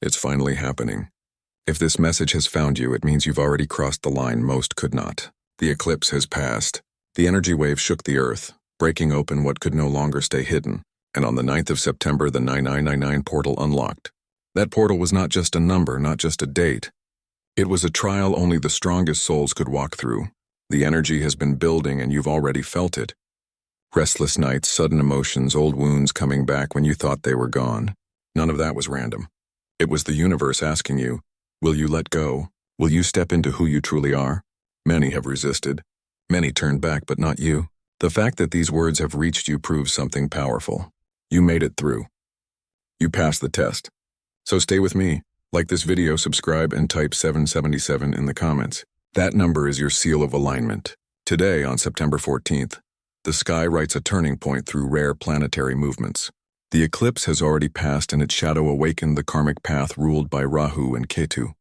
It's finally happening. If this message has found you, it means you've already crossed the line most could not. The eclipse has passed. The energy wave shook the earth, breaking open what could no longer stay hidden, and on the 9th of September, the 9999 portal unlocked. That portal was not just a number, not just a date. It was a trial only the strongest souls could walk through. The energy has been building and you've already felt it. Restless nights, sudden emotions, old wounds coming back when you thought they were gone. None of that was random. It was the universe asking you, will you let go? Will you step into who you truly are? Many have resisted. Many turned back, but not you. The fact that these words have reached you proves something powerful. You made it through. You passed the test. So stay with me. Like this video, subscribe, and type 777 in the comments. That number is your seal of alignment. Today, on September 14th, the sky writes a turning point through rare planetary movements. The eclipse has already passed and its shadow awakened the karmic path ruled by Rahu and Ketu.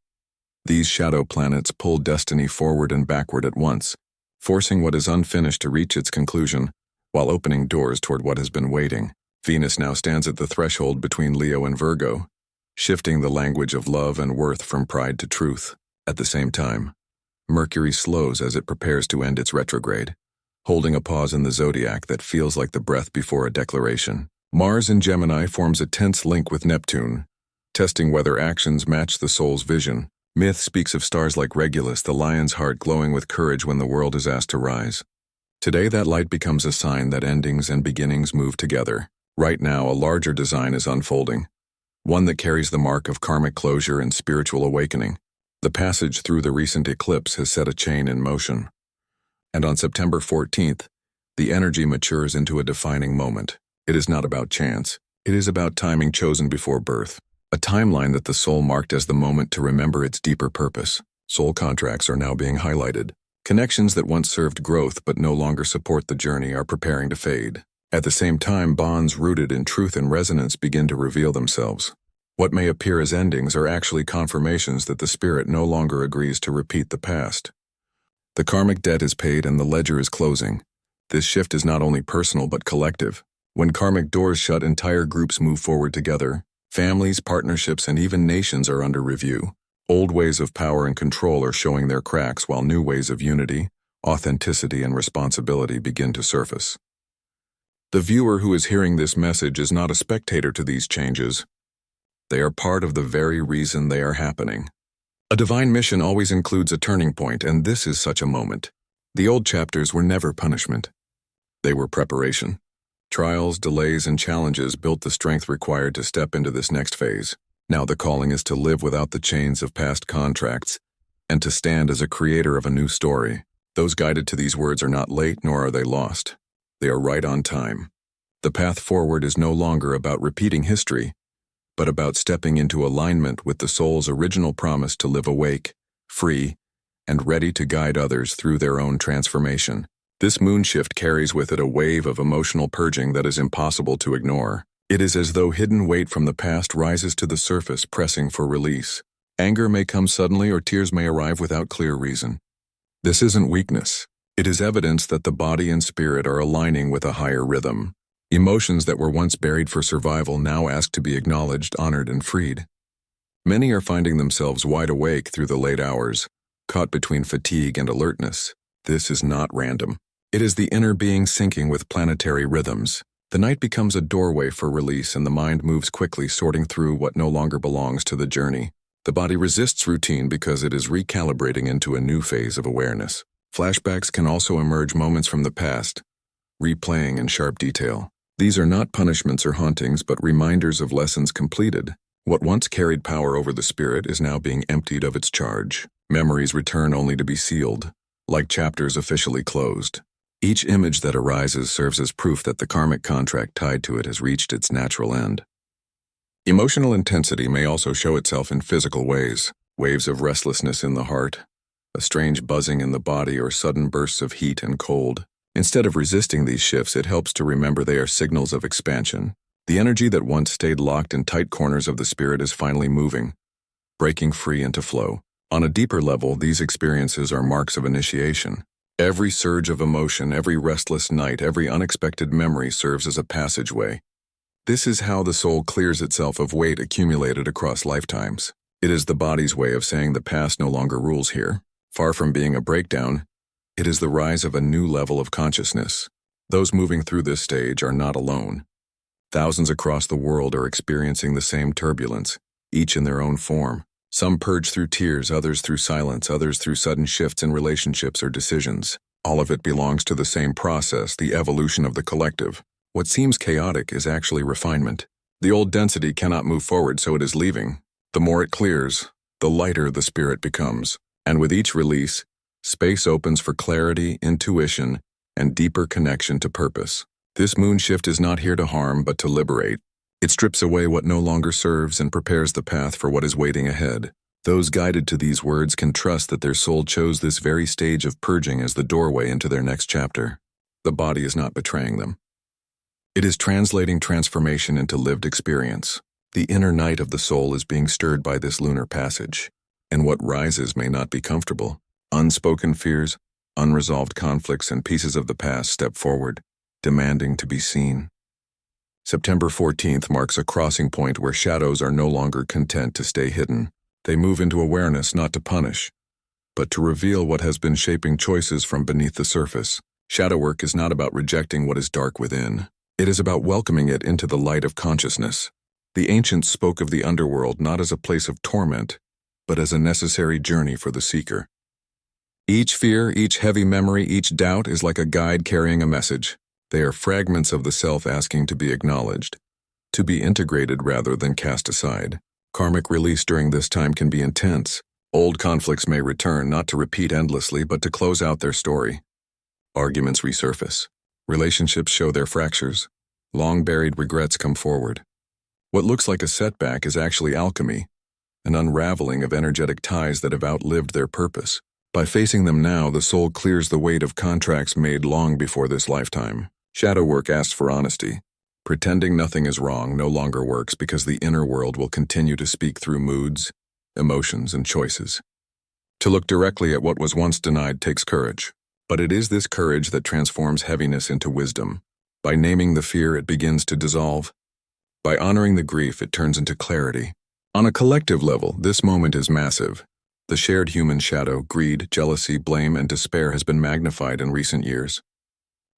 These shadow planets pull destiny forward and backward at once, forcing what is unfinished to reach its conclusion, while opening doors toward what has been waiting. Venus now stands at the threshold between Leo and Virgo, shifting the language of love and worth from pride to truth. At the same time, Mercury slows as it prepares to end its retrograde, holding a pause in the zodiac that feels like the breath before a declaration. Mars in Gemini forms a tense link with Neptune, testing whether actions match the soul's vision. Myth speaks of stars like Regulus, the lion's heart glowing with courage when the world is asked to rise. Today that light becomes a sign that endings and beginnings move together. Right now, a larger design is unfolding, one that carries the mark of karmic closure and spiritual awakening. The passage through the recent eclipse has set a chain in motion. And on September 14th, the energy matures into a defining moment. It is not about chance. It is about timing chosen before birth. A timeline that the soul marked as the moment to remember its deeper purpose. Soul contracts are now being highlighted. Connections that once served growth but no longer support the journey are preparing to fade. At the same time, bonds rooted in truth and resonance begin to reveal themselves. What may appear as endings are actually confirmations that the spirit no longer agrees to repeat the past. The karmic debt is paid and the ledger is closing. This shift is not only personal but collective. When karmic doors shut, entire groups move forward together. Families, partnerships, and even nations are under review. Old ways of power and control are showing their cracks while new ways of unity, authenticity, and responsibility begin to surface. The viewer who is hearing this message is not a spectator to these changes. They are part of the very reason they are happening. A divine mission always includes a turning point, and this is such a moment. The old chapters were never punishment. They were preparation. Trials, delays, and challenges built the strength required to step into this next phase. Now the calling is to live without the chains of past contracts and to stand as a creator of a new story. Those guided to these words are not late, nor are they lost. They are right on time. The path forward is no longer about repeating history, but about stepping into alignment with the soul's original promise to live awake, free, and ready to guide others through their own transformation. This moon shift carries with it a wave of emotional purging that is impossible to ignore. It is as though hidden weight from the past rises to the surface, pressing for release. Anger may come suddenly or tears may arrive without clear reason. This isn't weakness. It is evidence that the body and spirit are aligning with a higher rhythm. Emotions that were once buried for survival now ask to be acknowledged, honored, and freed. Many are finding themselves wide awake through the late hours, caught between fatigue and alertness. This is not random. It is the inner being syncing with planetary rhythms. The night becomes a doorway for release and the mind moves quickly, sorting through what no longer belongs to the journey. The body resists routine because it is recalibrating into a new phase of awareness. Flashbacks can also emerge, moments from the past, replaying in sharp detail. These are not punishments or hauntings, but reminders of lessons completed. What once carried power over the spirit is now being emptied of its charge. Memories return only to be sealed, like chapters officially closed. Each image that arises serves as proof that the karmic contract tied to it has reached its natural end. Emotional intensity may also show itself in physical ways. Waves of restlessness in the heart, a strange buzzing in the body, or sudden bursts of heat and cold. Instead of resisting these shifts, it helps to remember they are signals of expansion. The energy that once stayed locked in tight corners of the spirit is finally moving, breaking free into flow. On a deeper level, these experiences are marks of initiation. Every surge of emotion, every restless night, every unexpected memory serves as a passageway, This is how the soul clears itself of weight accumulated across lifetimes. It is the body's way of saying the past no longer rules here. Far from being a breakdown, it is the rise of a new level of consciousness. Those moving through this stage are not alone. Thousands across the world are experiencing the same turbulence, each in their own form. Some purge through tears, others through silence, others through sudden shifts in relationships or decisions. All of it belongs to the same process, the evolution of the collective. What seems chaotic is actually refinement. The old density cannot move forward, so it is leaving. The more it clears, the lighter the spirit becomes. And with each release, space opens for clarity, intuition, and deeper connection to purpose. This moon shift is not here to harm, but to liberate. It strips away what no longer serves and prepares the path for what is waiting ahead. Those guided to these words can trust that their soul chose this very stage of purging as the doorway into their next chapter. The body is not betraying them. It is translating transformation into lived experience. The inner night of the soul is being stirred by this lunar passage, and what rises may not be comfortable. Unspoken fears, unresolved conflicts, and pieces of the past step forward, demanding to be seen. September 14th marks a crossing point where shadows are no longer content to stay hidden. They move into awareness not to punish, but to reveal what has been shaping choices from beneath the surface. Shadow work is not about rejecting what is dark within. It is about welcoming it into the light of consciousness. The ancients spoke of the underworld not as a place of torment, but as a necessary journey for the seeker. Each fear, each heavy memory, each doubt is like a guide carrying a message. They are fragments of the self asking to be acknowledged, to be integrated rather than cast aside. Karmic release during this time can be intense. Old conflicts may return, not to repeat endlessly, but to close out their story. Arguments resurface. Relationships show their fractures. Long-buried regrets come forward. What looks like a setback is actually alchemy, an unraveling of energetic ties that have outlived their purpose. By facing them now, the soul clears the weight of contracts made long before this lifetime. Shadow work asks for honesty. Pretending nothing is wrong no longer works because the inner world will continue to speak through moods, emotions, and choices. To look directly at what was once denied takes courage. But it is this courage that transforms heaviness into wisdom. By naming the fear, it begins to dissolve. By honoring the grief, it turns into clarity. On a collective level, this moment is massive. The shared human shadow, greed, jealousy, blame, and despair has been magnified in recent years.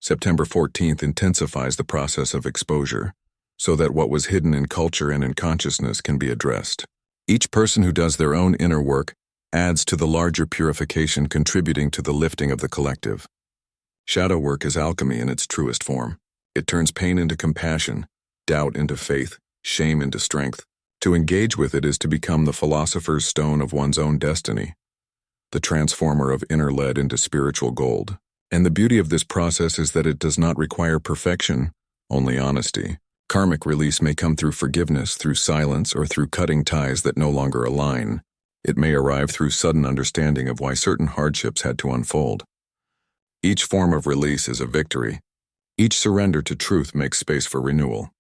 September 14th intensifies the process of exposure, so that what was hidden in culture and in consciousness can be addressed. Each person who does their own inner work adds to the larger purification, contributing to the lifting of the collective. Shadow work is alchemy in its truest form. It turns pain into compassion, doubt into faith, shame into strength. To engage with it is to become the philosopher's stone of one's own destiny, the transformer of inner lead into spiritual gold. And the beauty of this process is that it does not require perfection, only honesty. Karmic release may come through forgiveness, through silence, or through cutting ties that no longer align. It may arrive through sudden understanding of why certain hardships had to unfold. Each form of release is a victory. Each surrender to truth makes space for renewal.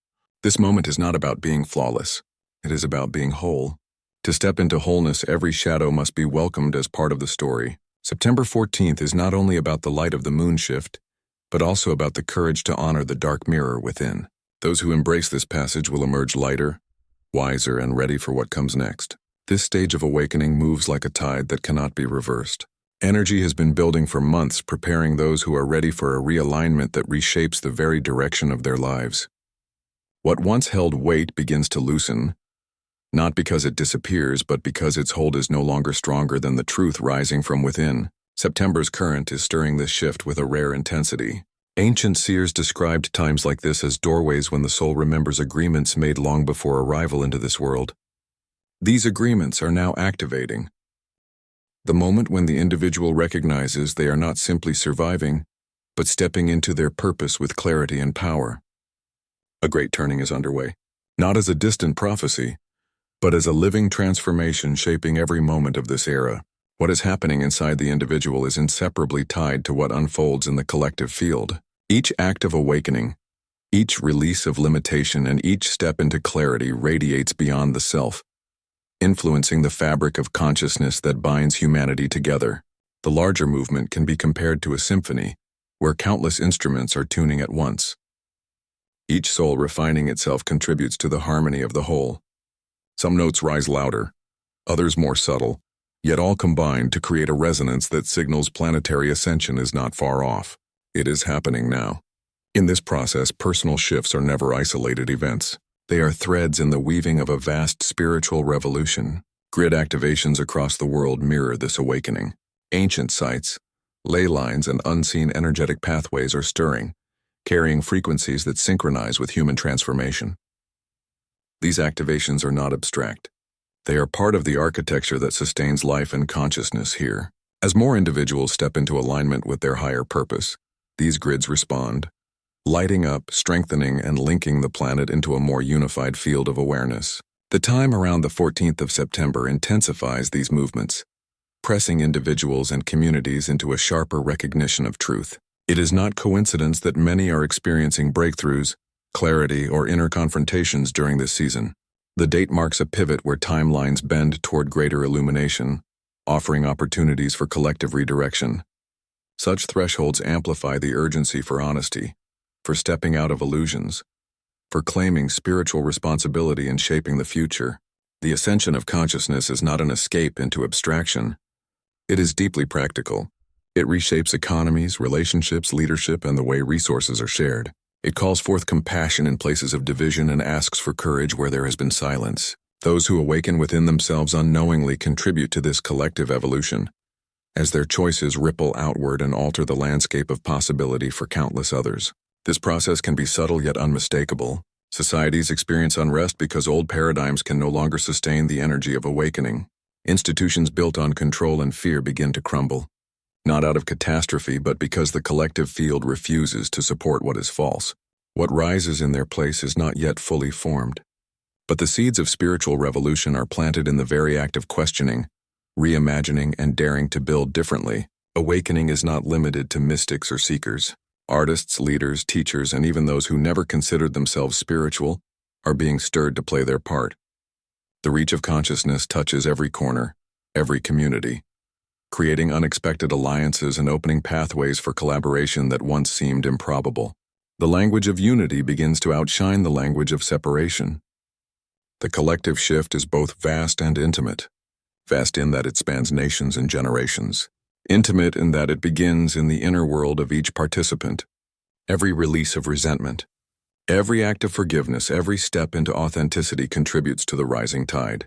This moment is not about being flawless. It is about being whole. To step into wholeness, every shadow must be welcomed as part of the story. September 14th is not only about the light of the moon shift, but also about the courage to honor the dark mirror within. Those who embrace this passage will emerge lighter, wiser, and ready for what comes next. This stage of awakening moves like a tide that cannot be reversed. Energy has been building for months, preparing those who are ready for a realignment that reshapes the very direction of their lives. What once held weight begins to loosen, not because it disappears, but because its hold is no longer stronger than the truth rising from within. September's current is stirring this shift with a rare intensity. Ancient seers described times like this as doorways when the soul remembers agreements made long before arrival into this world. These agreements are now activating. The moment when the individual recognizes they are not simply surviving, but stepping into their purpose with clarity and power. A great turning is underway, not as a distant prophecy, but as a living transformation shaping every moment of this era. What is happening inside the individual is inseparably tied to what unfolds in the collective field. Each act of awakening, each release of limitation, and each step into clarity radiates beyond the self, influencing the fabric of consciousness that binds humanity together. The larger movement can be compared to a symphony, where countless instruments are tuning at once. Each soul refining itself contributes to the harmony of the whole. Some notes rise louder, others more subtle, yet all combine to create a resonance that signals planetary ascension is not far off. It is happening now. In this process, personal shifts are never isolated events. They are threads in the weaving of a vast spiritual revolution. Grid activations across the world mirror this awakening. Ancient sites, ley lines, and unseen energetic pathways are stirring, carrying frequencies that synchronize with human transformation. These activations are not abstract. They are part of the architecture that sustains life and consciousness here. As more individuals step into alignment with their higher purpose, these grids respond, lighting up, strengthening, and linking the planet into a more unified field of awareness. The time around the 14th of September intensifies these movements, pressing individuals and communities into a sharper recognition of truth. It is not coincidence that many are experiencing breakthroughs, clarity, or inner confrontations during this season. The date marks a pivot where timelines bend toward greater illumination, offering opportunities for collective redirection. Such thresholds amplify the urgency for honesty, for stepping out of illusions, for claiming spiritual responsibility in shaping the future. The ascension of consciousness is not an escape into abstraction. It is deeply practical. It reshapes economies, relationships, leadership, and the way resources are shared. It calls forth compassion in places of division and asks for courage where there has been silence. Those who awaken within themselves unknowingly contribute to this collective evolution, as their choices ripple outward and alter the landscape of possibility for countless others. This process can be subtle yet unmistakable. Societies experience unrest because old paradigms can no longer sustain the energy of awakening. Institutions built on control and fear begin to crumble, not out of catastrophe, but because the collective field refuses to support what is false. What rises in their place is not yet fully formed. But the seeds of spiritual revolution are planted in the very act of questioning, reimagining, and daring to build differently. Awakening is not limited to mystics or seekers. Artists, leaders, teachers, and even those who never considered themselves spiritual are being stirred to play their part. The reach of consciousness touches every corner, every community, creating unexpected alliances and opening pathways for collaboration that once seemed improbable. The language of unity begins to outshine the language of separation. The collective shift is both vast and intimate. Vast in that it spans nations and generations. Intimate in that it begins in the inner world of each participant. Every release of resentment, every act of forgiveness, every step into authenticity contributes to the rising tide.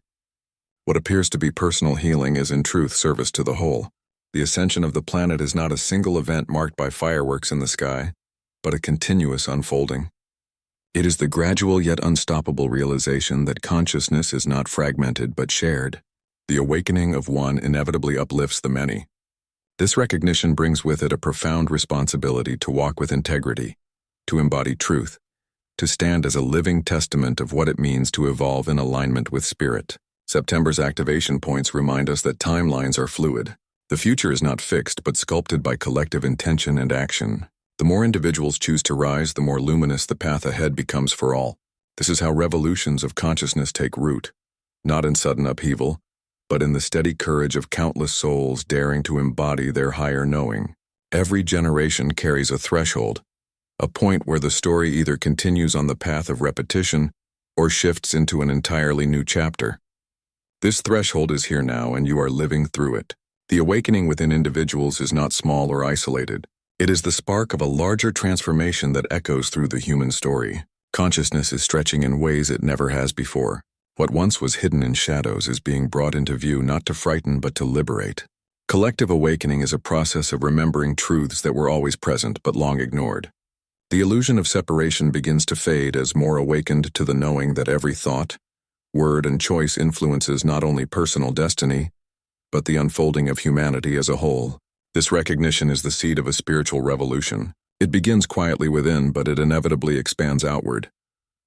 What appears to be personal healing is in truth service to the whole. The ascension of the planet is not a single event marked by fireworks in the sky, but a continuous unfolding. It is the gradual yet unstoppable realization that consciousness is not fragmented but shared. The awakening of one inevitably uplifts the many. This recognition brings with it a profound responsibility to walk with integrity, to embody truth, to stand as a living testament of what it means to evolve in alignment with spirit. September's activation points remind us that timelines are fluid. The future is not fixed but sculpted by collective intention and action. The more individuals choose to rise, the more luminous the path ahead becomes for all. This is how revolutions of consciousness take root, not in sudden upheaval, but in the steady courage of countless souls daring to embody their higher knowing. Every generation carries a threshold, a point where the story either continues on the path of repetition or shifts into an entirely new chapter. This threshold is here now, and you are living through it. The awakening within individuals is not small or isolated. It is the spark of a larger transformation that echoes through the human story. Consciousness is stretching in ways it never has before. What once was hidden in shadows is being brought into view not to frighten but to liberate. Collective awakening is a process of remembering truths that were always present but long ignored. The illusion of separation begins to fade as more awakened to the knowing that every thought, word, and choice influences not only personal destiny, but the unfolding of humanity as a whole. This recognition is the seed of a spiritual revolution. It begins quietly within, but it inevitably expands outward,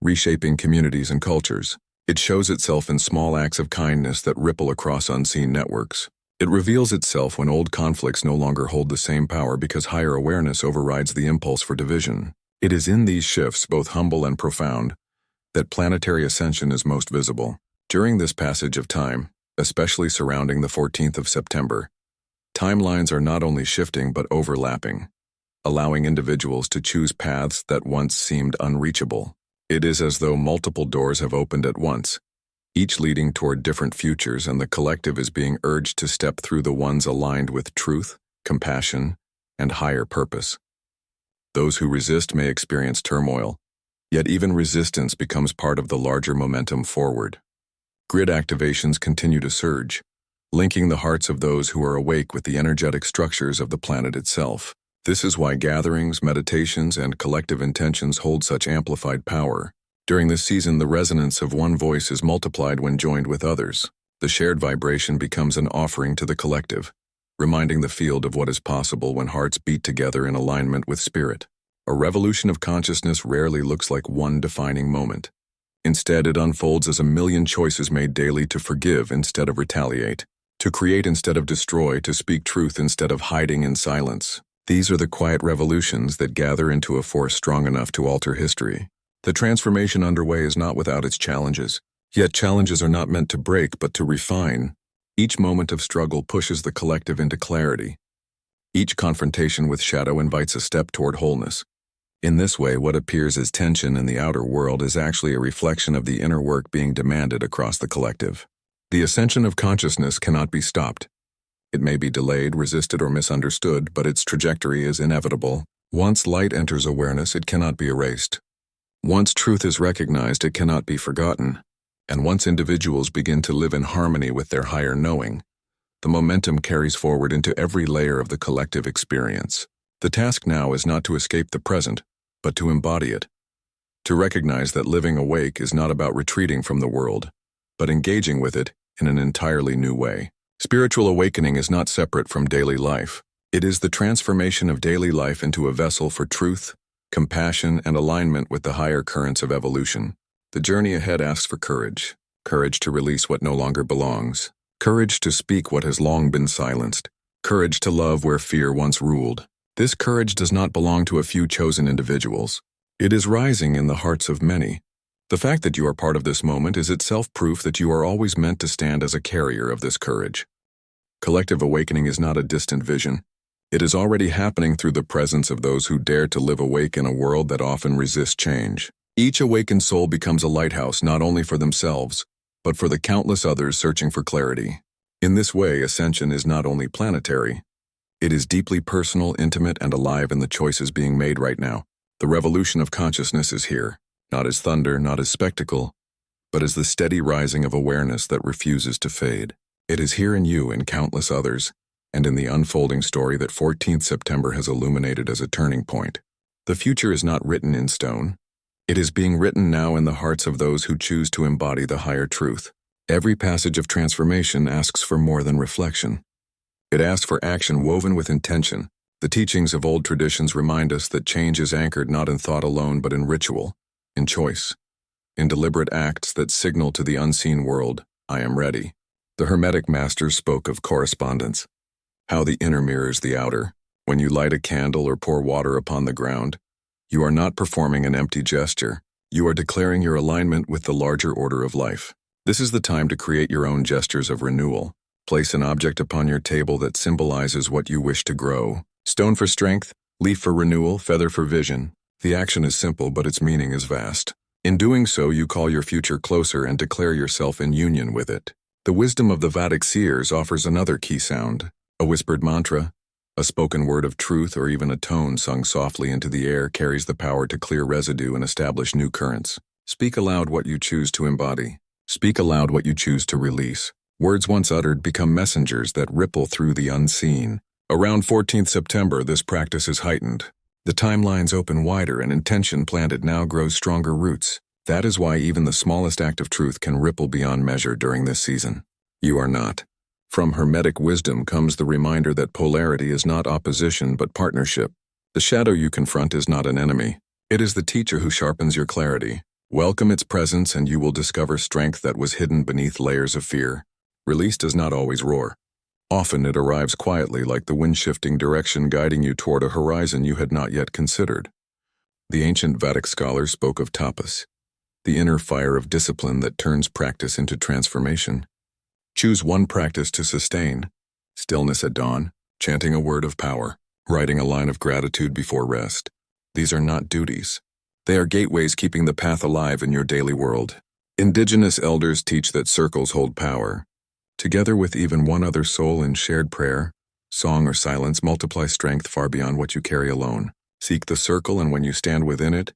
reshaping communities and cultures. It shows itself in small acts of kindness that ripple across unseen networks. It reveals itself when old conflicts no longer hold the same power because higher awareness overrides the impulse for division. It is in these shifts, both humble and profound, that planetary ascension is most visible. During this passage of time, especially surrounding the 14th of September, timelines are not only shifting but overlapping. allowing individuals to choose paths that once seemed unreachable. It is as though multiple doors have opened at once, each leading toward different futures, and the collective is being urged to step through the ones aligned with truth, compassion, and higher purpose. Those who resist may experience turmoil, yet even resistance becomes part of the larger momentum forward. Grid activations continue to surge, linking the hearts of those who are awake with the energetic structures of the planet itself. This is why gatherings, meditations, and collective intentions hold such amplified power. During this season, the resonance of one voice is multiplied when joined with others. The shared vibration becomes an offering to the collective, reminding the field of what is possible when hearts beat together in alignment with spirit. A revolution of consciousness rarely looks like one defining moment. Instead, it unfolds as a million choices made daily to forgive instead of retaliate, to create instead of destroy, to speak truth instead of hiding in silence. These are the quiet revolutions that gather into a force strong enough to alter history. The transformation underway is not without its challenges, yet challenges are not meant to break but to refine. Each moment of struggle pushes the collective into clarity. Each confrontation with shadow invites a step toward wholeness. In this way, what appears as tension in the outer world is actually a reflection of the inner work being demanded across the collective. The ascension of consciousness cannot be stopped. It may be delayed, resisted, or misunderstood, but its trajectory is inevitable. Once light enters awareness, it cannot be erased. Once truth is recognized, it cannot be forgotten. And once individuals begin to live in harmony with their higher knowing, the momentum carries forward into every layer of the collective experience. The task now is not to escape the present, but to embody it. To recognize that living awake is not about retreating from the world, but engaging with it in an entirely new way. Spiritual awakening is not separate from daily life. It is the transformation of daily life into a vessel for truth, compassion, and alignment with the higher currents of evolution. The journey ahead asks for courage. Courage to release what no longer belongs. Courage to speak what has long been silenced. Courage to love where fear once ruled. This courage does not belong to a few chosen individuals. It is rising in the hearts of many. The fact that you are part of this moment is itself proof that you are always meant to stand as a carrier of this courage. Collective awakening is not a distant vision. It is already happening through the presence of those who dare to live awake in a world that often resists change. Each awakened soul becomes a lighthouse not only for themselves, but for the countless others searching for clarity. In this way, ascension is not only planetary. It is deeply personal, intimate, and alive in the choices being made right now. The revolution of consciousness is here, not as thunder, not as spectacle, but as the steady rising of awareness that refuses to fade. It is here in you and countless others, and in the unfolding story that 14th September has illuminated as a turning point. The future is not written in stone. It is being written now in the hearts of those who choose to embody the higher truth. Every passage of transformation asks for more than reflection. It asks for action woven with intention. The teachings of old traditions remind us that change is anchored not in thought alone but in ritual, in choice, in deliberate acts that signal to the unseen world, I am ready. The Hermetic masters spoke of correspondence, how the inner mirrors the outer. When you light a candle or pour water upon the ground, you are not performing an empty gesture. You are declaring your alignment with the larger order of life. This is the time to create your own gestures of renewal. Place an object upon your table that symbolizes what you wish to grow. Stone for strength, leaf for renewal, feather for vision. The action is simple, but its meaning is vast. In doing so, you call your future closer and declare yourself in union with it. The wisdom of the Vedic seers offers another key sound, a whispered mantra. A spoken word of truth or even a tone sung softly into the air carries the power to clear residue and establish new currents. Speak aloud what you choose to embody. Speak aloud what you choose to release. Words once uttered become messengers that ripple through the unseen. Around 14th September, this practice is heightened. The timelines open wider and intention planted now grows stronger roots. That is why even the smallest act of truth can ripple beyond measure during this season. You are not. From Hermetic wisdom comes the reminder that polarity is not opposition but partnership. The shadow you confront is not an enemy. It is the teacher who sharpens your clarity. Welcome its presence and you will discover strength that was hidden beneath layers of fear. Release does not always roar. Often it arrives quietly like the wind shifting direction guiding you toward a horizon you had not yet considered. The ancient Vedic scholars spoke of tapas, the inner fire of discipline that turns practice into transformation. Choose one practice to sustain: stillness at dawn, chanting a word of power, writing a line of gratitude before rest. These are not duties. They are gateways keeping the path alive in your daily world. Indigenous elders teach that circles hold power. Together with even one other soul in shared prayer, song or silence, multiply strength far beyond what you carry alone. Seek the circle, and when you stand within it,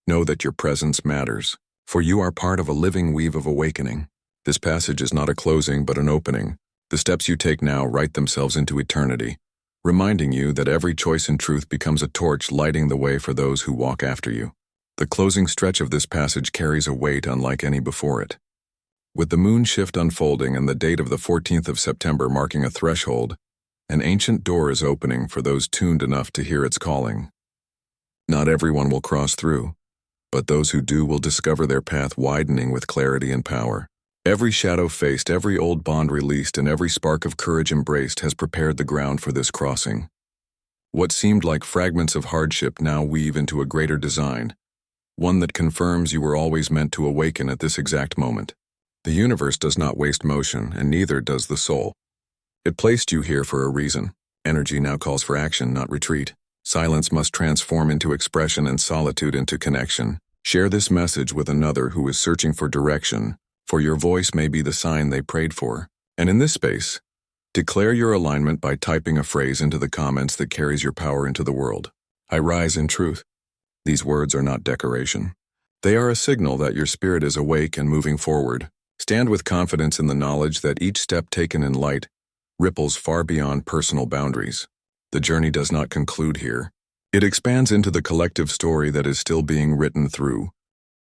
know that your presence matters, for you are part of a living weave of awakening. This passage is not a closing but an opening. The steps you take now write themselves into eternity, reminding you that every choice in truth becomes a torch lighting the way for those who walk after you. The closing stretch of this passage carries a weight unlike any before it. With the moon shift unfolding and the date of the 14th of September marking a threshold, an ancient door is opening for those tuned enough to hear its calling. Not everyone will cross through, but those who do will discover their path widening with clarity and power. Every shadow faced, every old bond released, and every spark of courage embraced has prepared the ground for this crossing. What seemed like fragments of hardship now weave into a greater design, one that confirms you were always meant to awaken at this exact moment. The universe does not waste motion, and neither does the soul. It placed you here for a reason. Energy now calls for action, not retreat. Silence must transform into expression and solitude into connection. Share this message with another who is searching for direction, for your voice may be the sign they prayed for. And in this space, declare your alignment by typing a phrase into the comments that carries your power into the world. I rise in truth. These words are not decoration. They are a signal that your spirit is awake and moving forward. Stand with confidence in the knowledge that each step taken in light ripples far beyond personal boundaries. The journey does not conclude here. It expands into the collective story that is still being written through